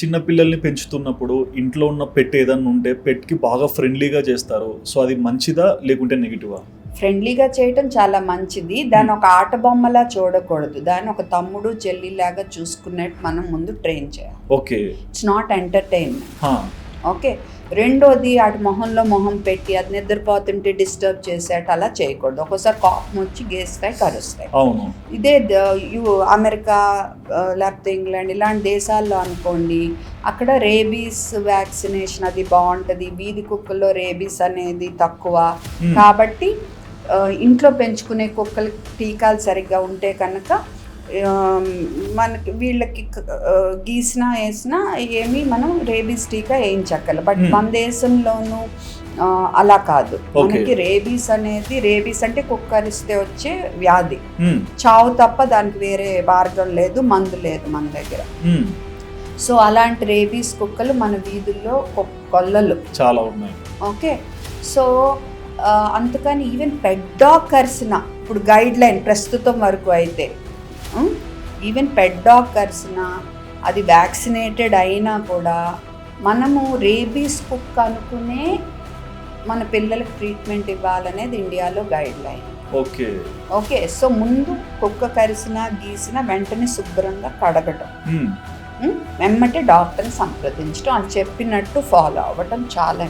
చిన్న పిల్లల్ని పెంచుతున్నప్పుడు ఇంట్లో ఉన్న పెట్ ఏదన్నా ఉంటే పెట్కి బాగా ఫ్రెండ్లీగా చేస్తారు. సో అది మంచిదా లేకుంటే నెగిటివా? ఫ్రెండ్లీగా చేయటం చాలా మంచిది. దాన్ని ఒక ఆట బొమ్మలా చూడకూడదు. దాన్ని ఒక తమ్ముడు చెల్లిలాగా చూసుకున్నట్టు మనం ముందు ట్రైన్ చేయాలి. Okay. It's not entertainment. Okay. రెండోది అటు మొహంలో మొహం పెట్టి అది నిద్రపోతుంటే డిస్టర్బ్ చేసేట అలా చేయకూడదు. ఒక్కోసారి కోపం వచ్చి గేస్తాయి, కరుస్తాయి. అవును. ఇదే అమెరికా లేకపోతే ఇంగ్లాండ్ ఇలాంటి దేశాల్లో అనుకోండి, అక్కడ రేబీస్ వ్యాక్సినేషన్ అది బాగుంటుంది. వీధి కుక్కల్లో రేబీస్ అనేది తక్కువ కాబట్టి ఇంట్లో పెంచుకునే కుక్కలకి టీకాలు సరిగ్గా ఉంటే కనుక మనకి వీళ్ళకి గీసినా వేసినా ఏమీ మనం రేబీస్ టీకా వేయించక్కర్లేదు. బట్ మన దేశంలోనూ అలా కాదు. మనకి రేబీస్ అంటే కుక్కరిస్తే వచ్చే వ్యాధి, చావు తప్ప దానికి వేరే మార్గం లేదు, మందు లేదు మన దగ్గర. సో అలాంటి రేబీస్ కుక్కలు మన వీధుల్లో కొల్లలు చాలా ఉన్నాయి. ఓకే. సో అందుకని ఈవెన్ పెట్ డాగ్ కరిసిన, ఇప్పుడు గైడ్ లైన్ ప్రస్తుతం వరకు అయితే ఈవెన్ పెట్ డాగ్ కరిసిన అది వ్యాక్సినేటెడ్ అయినా కూడా మనము రేబీస్ కుక్క అనుకునే మన పిల్లలకు ట్రీట్మెంట్ ఇవ్వాలనేది ఇండియాలో guide line. Okay. Okay. So ముందు కుక్క కరిసిన గీసిన వెంటనే శుభ్రంగా కడగటం, వెంబటే డాక్టర్ని సంప్రదించడం, అని చెప్పినట్టు ఫాలో అవ్వటం చాలా